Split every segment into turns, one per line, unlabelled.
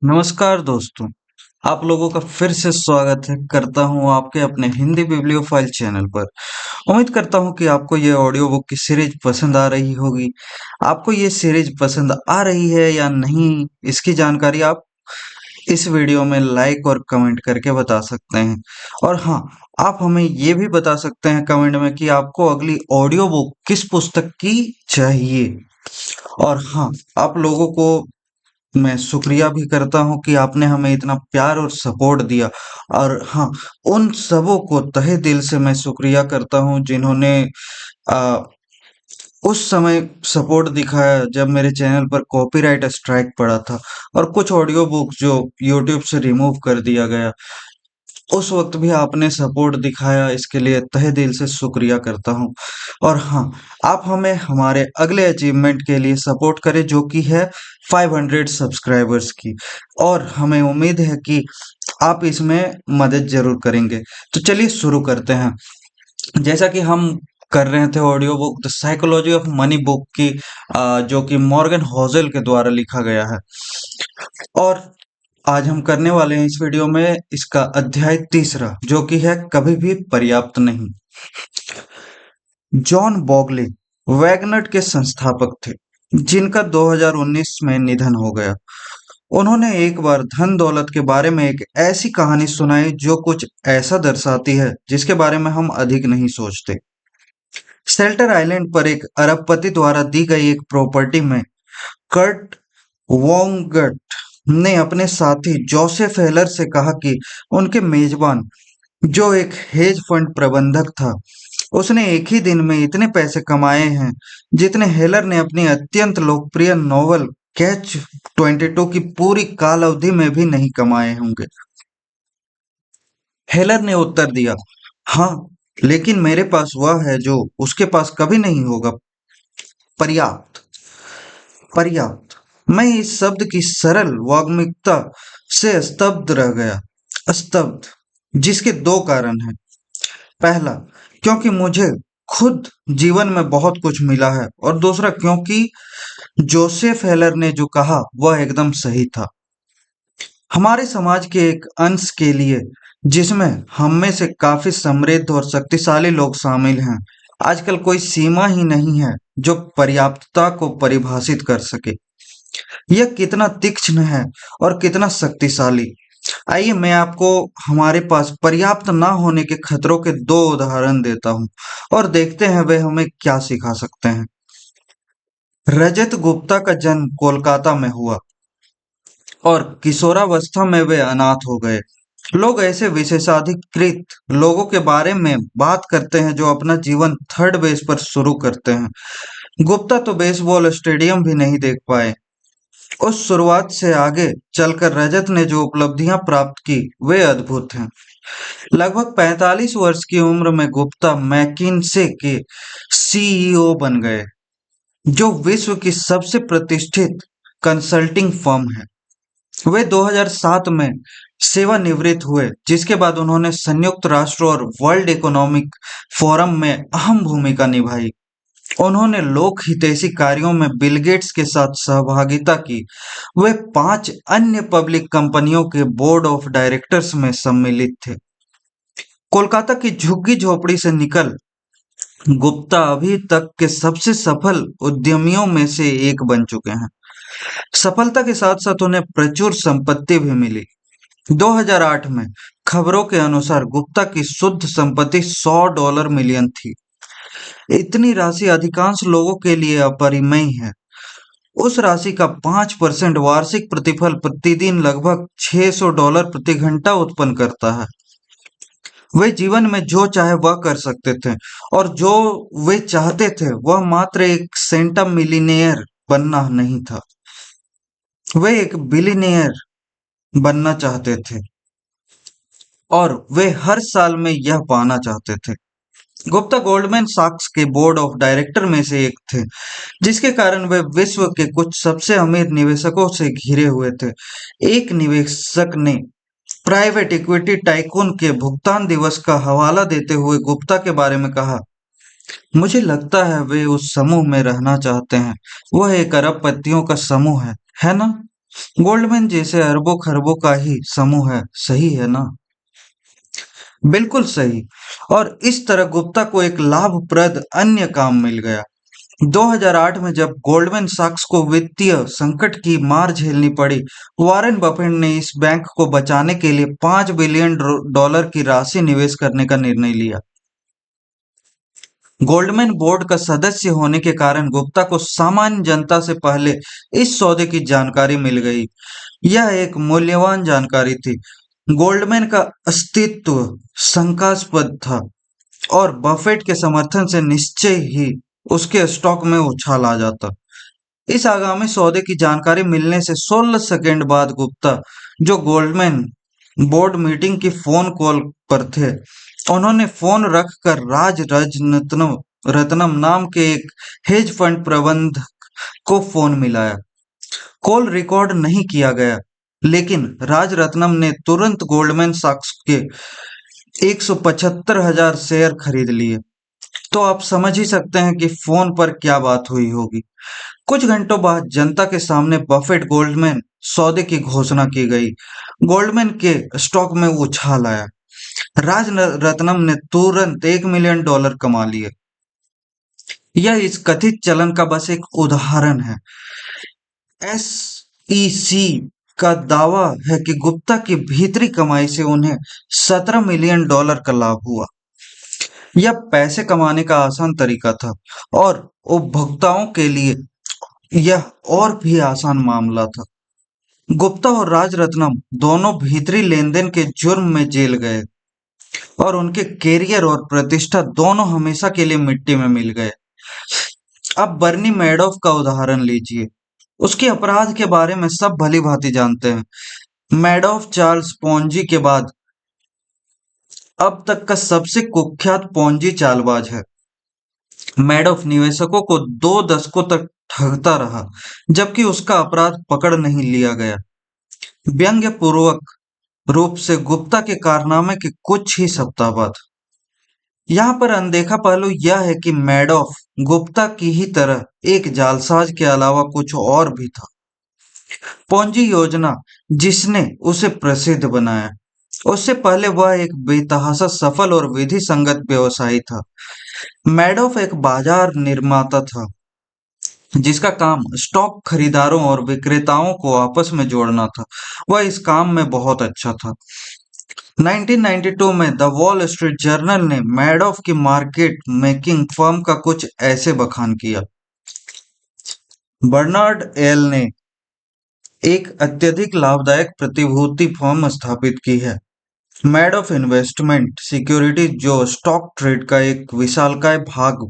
नमस्कार दोस्तों, आप लोगों का फिर से स्वागत है करता हूँ आपके अपने हिंदी बिब्लियोफाइल चैनल पर। उम्मीद करता हूँ कि आपको ये ऑडियो बुक की सीरीज पसंद आ रही होगी। आपको ये सीरीज पसंद आ रही है या नहीं, इसकी जानकारी आप इस वीडियो में लाइक और कमेंट करके बता सकते हैं। और हाँ, आप हमें ये भी बता सकते हैं कमेंट में कि आपको अगली ऑडियो बुक किस पुस्तक की चाहिए। और हाँ, आप लोगों को मैं शुक्रिया भी करता हूँ कि आपने हमें इतना प्यार और सपोर्ट दिया। और हाँ, उन सबों को तहे दिल से मैं शुक्रिया करता हूँ जिन्होंने आ, उस समय सपोर्ट दिखाया जब मेरे चैनल पर कॉपीराइट स्ट्राइक पड़ा था और कुछ ऑडियो बुक जो यूट्यूब से रिमूव कर दिया गया। उस वक्त भी आपने सपोर्ट दिखाया, इसके लिए तहे दिल से शुक्रिया करता हूँ। और हाँ, आप हमें हमारे अगले अचीवमेंट के लिए सपोर्ट करें जो कि है 500 सब्सक्राइबर्स की। और हमें उम्मीद है कि आप इसमें मदद जरूर करेंगे। तो चलिए शुरू करते हैं। जैसा कि हम कर रहे थे audio book the psychology of money book की, जो कि मॉर्गन होजेल के द्वारा लिखा गया है। और आज हम करने वाले हैं इस वीडियो में इसका अध्याय तीसरा, जो कि है कभी भी पर्याप्त नहीं। जॉन बॉगले वैगनट के संस्थापक थे, जिनका 2019 में निधन हो गया। उन्होंने एक बार धन दौलत के बारे में एक ऐसी कहानी सुनाई जो कुछ ऐसा दर्शाती है जिसके बारे में हम अधिक नहीं सोचते। शेल्टर आइलैंड पर एक अरबपति द्वारा दी गई एक प्रॉपर्टी में कर्ट वोंगट ने अपने साथी जोसेफ हेलर से कहा कि उनके मेजबान, जो एक हेज फंड प्रबंधक था, उसने एक ही दिन में इतने पैसे कमाए हैं जितने हेलर ने अपनी अत्यंत लोकप्रिय नॉवल कैच 22 की पूरी काल अवधि में भी नहीं कमाए होंगे। हेलर ने उत्तर दिया, हाँ, लेकिन मेरे पास वह है जो उसके पास कभी नहीं होगा, पर्याप्त। पर्याप्त। मैं इस शब्द की सरल वाग्मिकता से स्तब्ध रह गया। स्तब्ध, जिसके दो कारण हैं। पहला, क्योंकि मुझे खुद जीवन में बहुत कुछ मिला है, और दूसरा क्योंकि जोसेफ हेलर ने जो कहा वह एकदम सही था। हमारे समाज के एक अंश के लिए, जिसमें हम में से काफी समृद्ध और शक्तिशाली लोग शामिल हैं, आजकल कोई सीमा ही नहीं है जो पर्याप्तता को परिभाषित कर सके। यह कितना तीक्ष्ण है और कितना शक्तिशाली। आइए मैं आपको हमारे पास पर्याप्त ना होने के खतरों के दो उदाहरण देता हूँ और देखते हैं वे हमें क्या सिखा सकते हैं। रजत गुप्ता का जन्म कोलकाता में हुआ और किशोरावस्था में वे अनाथ हो गए। लोग ऐसे विशेषाधिकृत लोगों के बारे में बात करते हैं जो अपना जीवन थर्ड बेस पर शुरू करते हैं। गुप्ता तो बेसबॉल स्टेडियम भी नहीं देख पाए। उस शुरुआत से आगे चलकर रजत ने जो उपलब्धियां प्राप्त की वे अद्भुत हैं। लगभग 45 वर्ष की उम्र में गुप्ता मैकिन्से के सीईओ बन गए, जो विश्व की सबसे प्रतिष्ठित कंसल्टिंग फर्म है। वे 2007 में सेवानिवृत्त हुए, जिसके बाद उन्होंने संयुक्त राष्ट्र और वर्ल्ड इकोनॉमिक फोरम में अहम भूमिका निभाई। उन्होंने लोक हितैषी कार्यों में बिल गेट्स के साथ सहभागिता की। वे 5 अन्य पब्लिक कंपनियों के बोर्ड ऑफ डायरेक्टर्स में सम्मिलित थे। कोलकाता की झुग्गी झोपड़ी से निकल गुप्ता अभी तक के सबसे सफल उद्यमियों में से एक बन चुके हैं। सफलता के साथ साथ उन्हें प्रचुर संपत्ति भी मिली। 2008 में खबरों के अनुसार गुप्ता की शुद्ध संपत्ति $100 मिलियन थी। इतनी राशि अधिकांश लोगों के लिए अपरिमेय है। उस राशि का 5% वार्षिक प्रतिफल प्रतिदिन लगभग $600 प्रति घंटा उत्पन्न करता है। वे जीवन में जो चाहे वह कर सकते थे, और जो वे चाहते थे वह मात्र एक सेंटा मिलीनियर बनना नहीं था, वे एक बिलियनियर बनना चाहते थे, और वे हर साल में यह पाना चाहते थे। गुप्ता गोल्डमैन सैक्स के बोर्ड ऑफ डायरेक्टर में से एक थे, जिसके कारण वे विश्व के कुछ सबसे अमीर निवेशकों से घिरे हुए थे। एक निवेशक ने प्राइवेट इक्विटी टाइकून के भुगतान दिवस का हवाला देते हुए गुप्ता के बारे में कहा, मुझे लगता है वे उस समूह में रहना चाहते हैं। वह एक अरबपतियों का समूह है ना? गोल्डमैन जैसे अरबों खरबों का ही समूह है, सही है ना? बिल्कुल सही। और इस तरह गुप्ता को एक लाभप्रद अन्य काम मिल गया। 2008 में जब गोल्डमैन सैक्स को वित्तीय संकट की मार झेलनी पड़ी, वॉरेन बफेट ने इस बैंक को बचाने के लिए $5 बिलियन की राशि निवेश करने का निर्णय लिया। गोल्डमैन बोर्ड का सदस्य होने के कारण गुप्ता को सामान्य जनता से पहले इस सौदे की जानकारी मिल गई। यह एक मूल्यवान जानकारी थी। गोल्डमैन का अस्तित्व शंकास्पद था और बफेट के समर्थन से निश्चय ही उसके स्टॉक में उछाल आ जाता। इस आगामी सौदे की जानकारी मिलने से 16 सेकंड बाद गुप्ता, जो गोल्डमैन बोर्ड मीटिंग की फोन कॉल पर थे, उन्होंने फोन रखकर रत्नम रत्नम नाम के एक हेज फंड प्रबंधक को फोन मिलाया। कॉल रिकॉर्ड नहीं किया गया, लेकिन राज रत्नम ने तुरंत गोल्डमैन सैक्स के 175,000 शेयर खरीद लिए। तो आप समझ ही सकते हैं कि फोन पर क्या बात हुई होगी। कुछ घंटों बाद जनता के सामने बफेट गोल्डमैन सौदे की घोषणा की गई। गोल्डमैन के स्टॉक में उछाल आया। राज रत्नम ने तुरंत $1 मिलियन कमा लिए। यह इस कथित चलन का बस एक उदाहरण है। एसईसी का दावा है कि गुप्ता की भीतरी कमाई से उन्हें $17 मिलियन का लाभ हुआ। यह पैसे कमाने का आसान तरीका था और उपभोक्ताओं के लिए यह और भी आसान मामला था। गुप्ता और राजरत्नम दोनों भीतरी लेनदेन के जुर्म में जेल गए और उनके कैरियर और प्रतिष्ठा दोनों हमेशा के लिए मिट्टी में मिल गए। अब बर्नी मैडॉफ का उदाहरण लीजिए। उसके अपराध के बारे में सब भली भांति जानते हैं। मैडॉफ चार्ल्स पोंजी के बाद अब तक का सबसे कुख्यात पोंजी चालबाज है। मैडॉफ निवेशकों को 2 दशकों तक ठगता रहा, जबकि उसका अपराध पकड़ नहीं लिया गया। व्यंग्यपूर्वक रूप से गुप्ता के कारनामे के कुछ ही सप्ताह बाद। यहाँ पर अनदेखा पहलू यह है कि मैडॉफ गुप्ता की ही तरह एक जालसाज के अलावा कुछ और भी था। पोंजी योजना जिसने उसे प्रसिद्ध बनाया, उससे पहले वह एक बेतहाशा सफल और विधि संगत व्यवसायी था। मैडॉफ एक बाजार निर्माता था जिसका काम स्टॉक खरीदारों और विक्रेताओं को आपस में जोड़ना था। वह इस काम में बहुत अच्छा था। 1992 में द वॉल स्ट्रीट जर्नल ने मैडॉफ की मार्केट मेकिंग फर्म का कुछ ऐसे बखान किया। बर्नार्ड एल ने एक अत्यधिक लाभदायक प्रतिभूति फर्म स्थापित की है, मैडॉफ इन्वेस्टमेंट सिक्योरिटीज, जो स्टॉक ट्रेड का एक विशालकाय भाग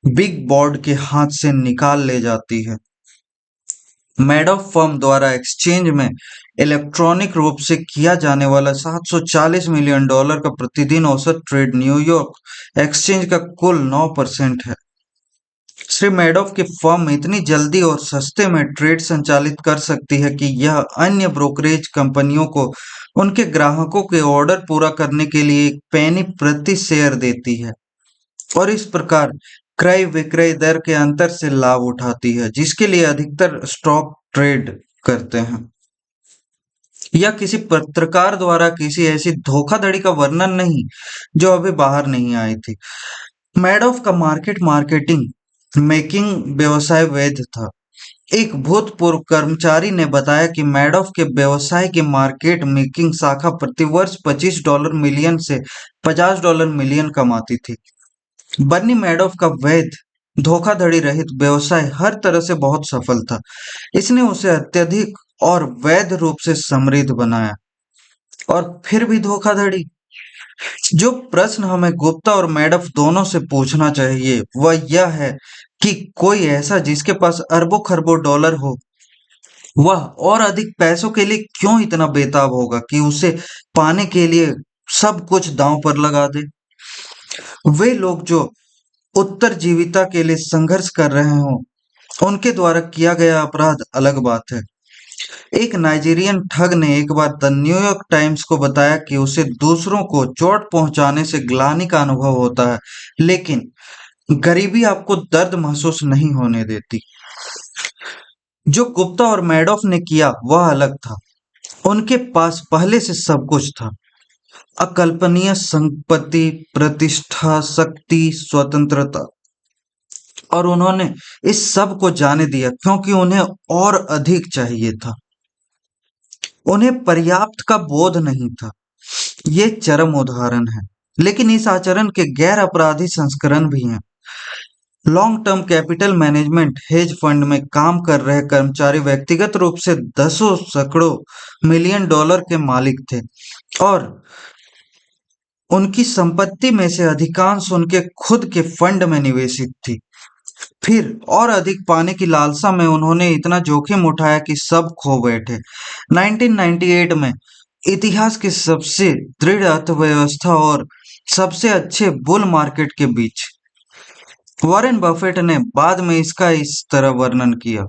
बिग बोर्ड के हाथ से निकाल ले जाती है। मैडॉफ फर्म द्वारा एक्सचेंज में इलेक्ट्रॉनिक रूप से किया जाने वाला $740 मिलियन का प्रतिदिन औसत ट्रेड न्यूयॉर्क एक्सचेंज का कुल 9% है। श्री मैडॉफ की फर्म इतनी जल्दी और सस्ते में ट्रेड संचालित कर सकती है कि यह अन्य ब्रोकरेज कंपनियों को उनके ग्राहकों के ऑर्डर पूरा करने के लिए एक पेनी प्रति शेयर देती है और इस प्रकार क्रय विक्रय दर के अंतर से लाभ उठाती है, जिसके लिए अधिकतर स्टॉक ट्रेड करते हैं। यह किसी पत्रकार द्वारा किसी ऐसी धोखाधड़ी का वर्णन नहीं जो अभी बाहर नहीं आई थी। मैडॉफ का मार्केटिंग मेकिंग व्यवसाय वैध था। एक भूतपूर्व कर्मचारी ने बताया कि मैडॉफ के व्यवसाय की मार्केट मेकिंग शाखा प्रतिवर्ष $25 मिलियन से $50 मिलियन कमाती थी। बर्नी मैडॉफ का वैध धोखाधड़ी रहित व्यवसाय हर तरह से बहुत सफल था। इसने उसे अत्यधिक और वैध रूप से समृद्ध बनाया। और फिर भी धोखाधड़ी। जो प्रश्न हमें गुप्ता और मैडॉफ दोनों से पूछना चाहिए वह यह है कि कोई ऐसा जिसके पास अरबों खरबों डॉलर हो, वह और अधिक पैसों के लिए क्यों इतना बेताब होगा कि उसे पाने के लिए सब कुछ दांव पर लगा दे। वे लोग जो उत्तरजीविता के लिए संघर्ष कर रहे हों, उनके द्वारा किया गया अपराध अलग बात है। एक नाइजीरियन ठग ने एक बार द न्यूयॉर्क टाइम्स को बताया कि उसे दूसरों को चोट पहुंचाने से ग्लानि का अनुभव होता है, लेकिन गरीबी आपको दर्द महसूस नहीं होने देती। जो गुप्ता और मैडॉफ ने किया वह अलग था। उनके पास पहले से सब कुछ था। अकल्पनीय संपत्ति, प्रतिष्ठा, शक्ति, स्वतंत्रता। और उन्होंने इस सब को जाने दिया क्योंकि उन्हें और अधिक चाहिए था। उन्हें पर्याप्त का बोध नहीं था। ये चरम उदाहरण है। लेकिन इस आचरण के गैर अपराधी संस्करण भी हैं। Long term capital management hedge fund में काम कर रहे कर्मचारी व्यक्तिगत रूप से दसों सैकड़ों मिलियन डॉलर के मालिक थे और उनकी संपत्ति में से अधिकांश उनके खुद के फंड में निवेशित थी। फिर और अधिक पाने की लालसा में उन्होंने इतना जोखिम उठाया कि सब खो बैठे। 1998 में इतिहास की सबसे दृढ़ अर्थव्यवस्था और सबसे अच्छे बुल मार्केट के बीच वॉरेन बफेट ने बाद में इसका इस तरह वर्णन किया।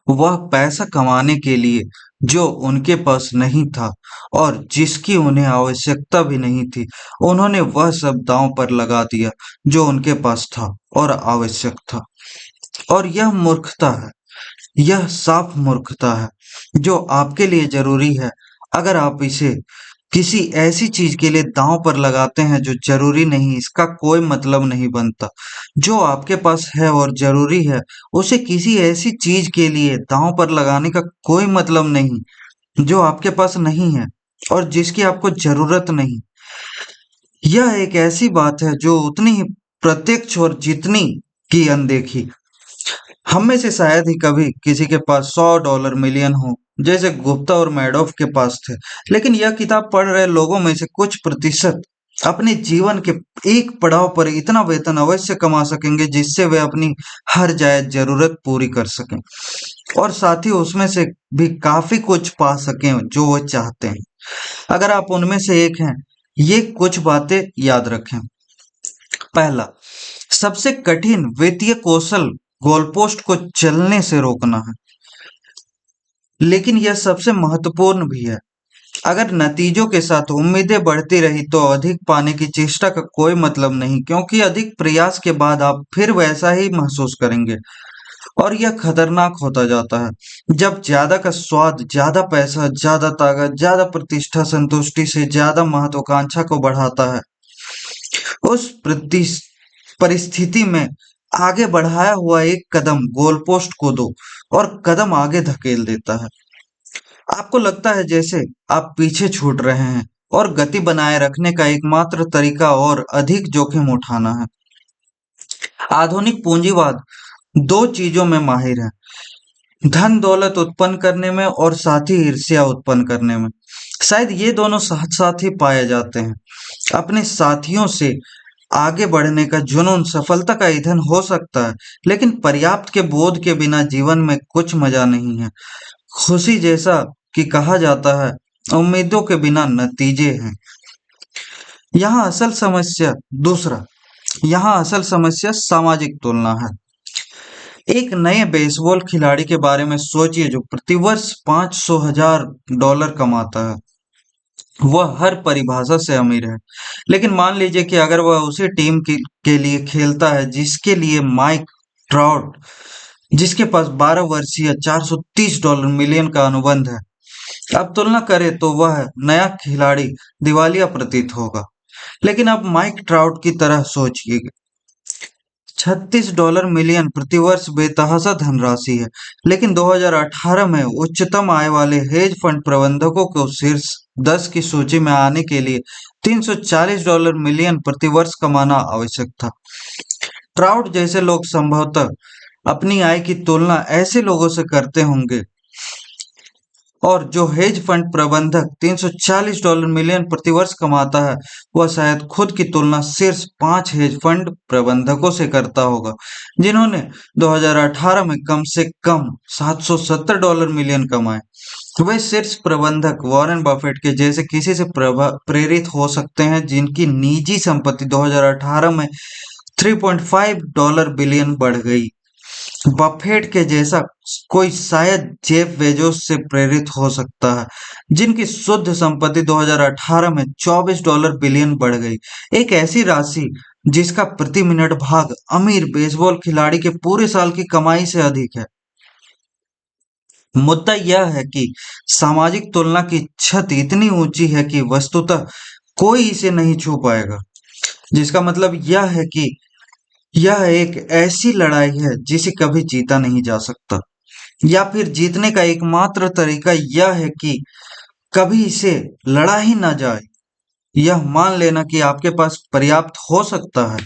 वह पैसा कमाने के लिए जो उनके पास नहीं था और जिसकी उन्हें आवश्यकता भी नहीं थी, उन्होंने वह सब दांव पर लगा दिया जो उनके पास था और आवश्यक था। और यह मूर्खता है, यह साफ मूर्खता है। जो आपके लिए जरूरी है, अगर आप इसे किसी ऐसी चीज के लिए दांव पर लगाते हैं जो जरूरी नहीं, इसका कोई मतलब नहीं बनता। जो आपके पास है और जरूरी है, उसे किसी ऐसी चीज के लिए दांव पर लगाने का कोई मतलब नहीं जो आपके पास नहीं है और जिसकी आपको जरूरत नहीं। यह एक ऐसी बात है जो उतनी ही प्रत्यक्ष और जितनी की अनदेखी। हम में से शायद ही कभी किसी के पास $100 मिलियन हो जैसे गुप्ता और मैडॉफ के पास थे। लेकिन यह किताब पढ़ रहे लोगों में से कुछ प्रतिशत अपने जीवन के एक पड़ाव पर इतना वेतन अवश्य कमा सकेंगे जिससे वे अपनी हर जायज जरूरत पूरी कर सकें और साथ ही उसमें से भी काफी कुछ पा सकें जो वो चाहते हैं। अगर आप उनमें से एक हैं, ये कुछ बातें याद रखें। पहला, सबसे कठिन वित्तीय कौशल गोलपोस्ट को चलने से रोकना है, लेकिन यह सबसे महत्वपूर्ण भी है। अगर नतीजों के साथ उम्मीदें बढ़ती रही तो अधिक पाने की चेष्टा का कोई मतलब नहीं, क्योंकि अधिक प्रयास के बाद आप फिर वैसा ही महसूस करेंगे और यह खतरनाक होता जाता है। जब ज्यादा का स्वाद ज्यादा पैसा, ज्यादा ताकत, ज्यादा प्रतिष्ठा, संतुष्टि से ज्यादा महत्वाकांक्षा को बढ़ाता है, उस परिस्थिति में आगे बढ़ाया हुआ एक कदम गोलपोस्ट को दो और कदम आगे धकेल देता है। आपको लगता है जैसे आप पीछे छूट रहे हैं और गति बनाए रखने का एकमात्र तरीका और अधिक जोखिम उठाना है। आधुनिक पूंजीवाद दो चीजों में माहिर है, धन दौलत उत्पन्न करने में और साथ ही ईर्ष्या उत्पन्न करने में। शायद ये दोनों साथ साथ ही पाए जाते हैं। अपने साथियों से आगे बढ़ने का जुनून सफलता का ईंधन हो सकता है, लेकिन पर्याप्त के बोध के बिना जीवन में कुछ मजा नहीं है। खुशी, जैसा कि कहा जाता है, उम्मीदों के बिना नतीजे हैं। यहाँ असल समस्या दूसरा यहाँ असल समस्या सामाजिक तुलना है। एक नए बेसबॉल खिलाड़ी के बारे में सोचिए जो प्रतिवर्ष $500,000 कमाता है। वह हर परिभाषा से अमीर है, लेकिन मान लीजिए कि अगर वह उसी टीम के लिए खेलता है जिसके लिए माइक ट्राउट, जिसके पास 12 वर्षीय $430 मिलियन का अनुबंध है। अब तुलना करें तो वह नया खिलाड़ी दिवालिया प्रतीत होगा। लेकिन अब माइक ट्राउट की तरह सोचिए, $36 मिलियन प्रतिवर्ष बेतहाशा धनराशि है, लेकिन 2018 में उच्चतम आय वाले हेज फंड प्रबंधकों को शीर्ष 10 की सूची में आने के लिए $340 मिलियन प्रतिवर्ष कमाना आवश्यक था। ट्राउट जैसे लोग संभवतः अपनी आय की तुलना ऐसे लोगों से करते होंगे, और जो हेज फंड प्रबंधक $340 मिलियन प्रतिवर्ष कमाता है, वह शायद खुद की तुलना शीर्ष 5 हेज फंड प्रबंधकों से करता होगा जिन्होंने 2018 में कम से कम $770 मिलियन कमाए। वे शीर्ष प्रबंधक वॉरेन बफेट के जैसे किसी से प्रेरित हो सकते हैं जिनकी निजी संपत्ति 2018 में $3.5 बिलियन बढ़ गई। बफेट के जैसा कोई शायद जेफ बेजोस से प्रेरित हो सकता है जिनकी शुद्ध संपत्ति 2018 में $24 बिलियन बढ़ गई, एक ऐसी राशि जिसका प्रति मिनट भाग अमीर बेसबॉल खिलाड़ी के पूरे साल की कमाई से अधिक है। मुद्दा यह है कि सामाजिक तुलना की छत इतनी ऊंची है कि वस्तुतः कोई इसे नहीं छू पाएगा। जिसका मतलब यह है कि यह एक ऐसी लड़ाई है जिसे कभी जीता नहीं जा सकता, या फिर जीतने का एकमात्र तरीका यह है कि कभी इसे लड़ा ही ना जाए। यह मान लेना कि आपके पास पर्याप्त हो सकता है,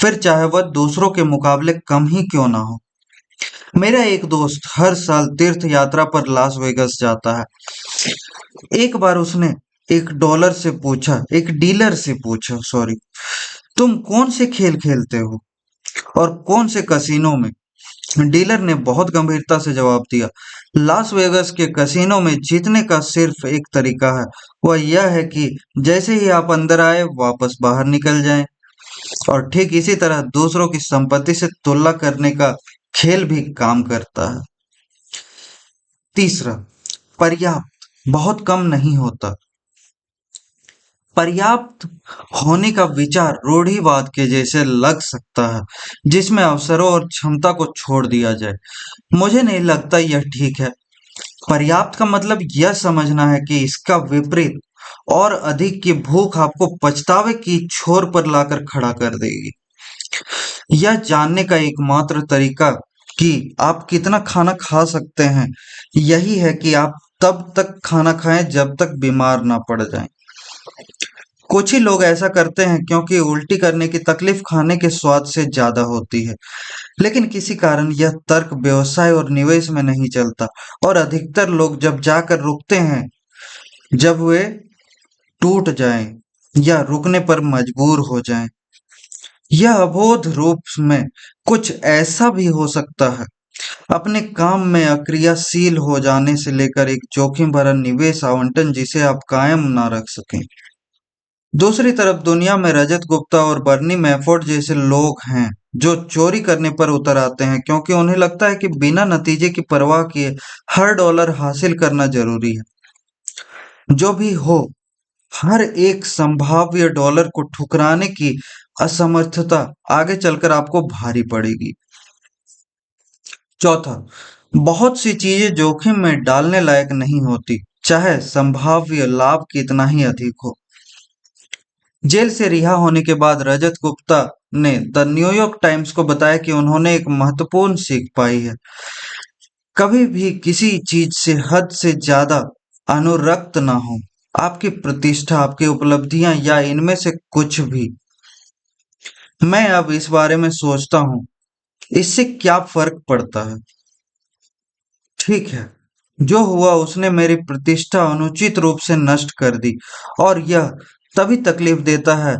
फिर चाहे वह दूसरों के मुकाबले कम ही क्यों ना हो। मेरा एक दोस्त हर साल तीर्थ यात्रा पर लास वेगास जाता है। एक बार उसने एक डीलर से पूछा, सॉरी, तुम कौन से खेल खेलते हो और कौन से कसिनो में? डीलर ने बहुत गंभीरता से जवाब दिया, लास वेगास के कसिनो में जीतने का सिर्फ एक तरीका है, वह यह है कि जैसे ही आप अंदर आए वापस बाहर निकल जाएं। और ठीक इसी तरह दूसरों की संपत्ति से तुलना करने का खेल भी काम करता है। तीसरा, पर्याप्त बहुत कम नहीं होता। पर्याप्त होने का विचार रूढ़िवाद के जैसे लग सकता है, जिसमें अवसरों और क्षमता को छोड़ दिया जाए। मुझे नहीं लगता यह ठीक है। पर्याप्त का मतलब यह समझना है कि इसका विपरीत और अधिक की भूख आपको पछतावे की छोर पर लाकर खड़ा कर देगी। यह जानने का एकमात्र तरीका कि आप कितना खाना खा सकते हैं यही है कि आप तब तक खाना खाएं जब तक बीमार ना पड़ जाएं। कुछ ही लोग ऐसा करते हैं क्योंकि उल्टी करने की तकलीफ खाने के स्वाद से ज्यादा होती है, लेकिन किसी कारण यह तर्क व्यवसाय और निवेश में नहीं चलता, और अधिकतर लोग जब जाकर रुकते हैं जब वे टूट जाएं या रुकने पर मजबूर हो जाएं। यह अबोध रूप में कुछ ऐसा भी हो सकता है, अपने काम में अक्रियाशील हो जाने से लेकर एक जोखिम भरा निवेश आवंटन जिसे आप कायम ना रख सकें। दूसरी तरफ दुनिया में रजत गुप्ता और बर्नी मैफोर्ड जैसे लोग हैं जो चोरी करने पर उतर आते हैं क्योंकि उन्हें लगता है कि बिना नतीजे की परवाह किए हर डॉलर हासिल करना जरूरी है। जो भी हो, हर एक संभाव्य डॉलर को ठुकराने की असमर्थता आगे चलकर आपको भारी पड़ेगी। चौथा, बहुत सी चीजें जोखिम में डालने लायक नहीं होती, चाहे संभाव्य लाभ कितना ही अधिक हो। जेल से रिहा होने के बाद रजत गुप्ता ने द न्यूयॉर्क टाइम्स को बताया कि उन्होंने एक महत्वपूर्ण सीख पाई है, कभी भी किसी चीज से हद से ज्यादा अनुरक्त ना हो। आपकी प्रतिष्ठा, आपकी उपलब्धियां या इनमें से कुछ भी। मैं अब इस बारे में सोचता हूँ, इससे क्या फर्क पड़ता है? ठीक है, जो हुआ उसने मेरी प्रतिष्ठा अनुचित रूप से नष्ट कर दी, और यह तभी तकलीफ देता है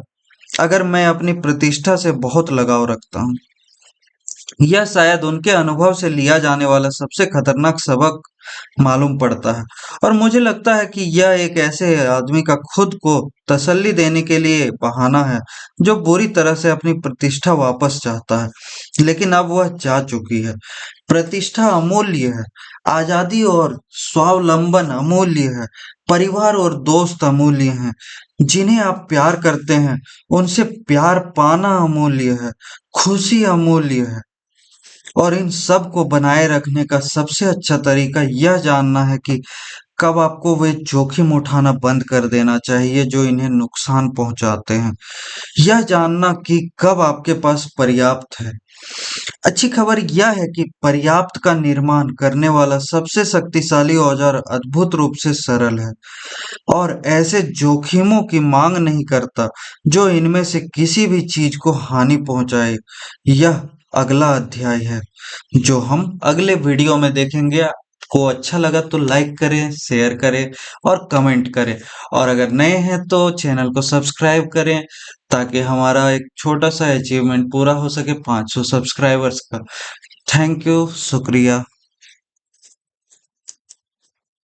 अगर मैं अपनी प्रतिष्ठा से बहुत लगाव रखता हूँ। यह शायद उनके अनुभव से लिया जाने वाला सबसे खतरनाक सबक मालूम पड़ता है, और मुझे लगता है कि यह एक ऐसे आदमी का खुद को तसल्ली देने के लिए बहाना है जो बुरी तरह से अपनी प्रतिष्ठा वापस चाहता है, लेकिन अब वह जा चुकी है। प्रतिष्ठा अमूल्य है, आजादी और स्वावलंबन अमूल्य है, परिवार और दोस्त अमूल्य हैं, जिन्हें आप प्यार करते हैं उनसे प्यार पाना अमूल्य है, खुशी अमूल्य है। और इन सब को बनाए रखने का सबसे अच्छा तरीका यह जानना है कि कब आपको वे जोखिम उठाना बंद कर देना चाहिए जो इन्हें नुकसान पहुंचाते हैं। यह जानना कि कब आपके पास पर्याप्त है। अच्छी खबर यह है कि पर्याप्त का निर्माण करने वाला सबसे शक्तिशाली औजार अद्भुत रूप से सरल है और ऐसे जोखिमों की मांग नहीं करता जो इनमें से किसी भी चीज को हानि पहुंचाए। यह अगला अध्याय है जो हम अगले वीडियो में देखेंगे। आपको अच्छा लगा तो लाइक करें, शेयर करें और कमेंट करें, और अगर नए हैं तो चैनल को सब्सक्राइब करें ताकि हमारा एक छोटा सा अचीवमेंट पूरा हो सके 500 सब्सक्राइबर्स का। थैंक यू, शुक्रिया।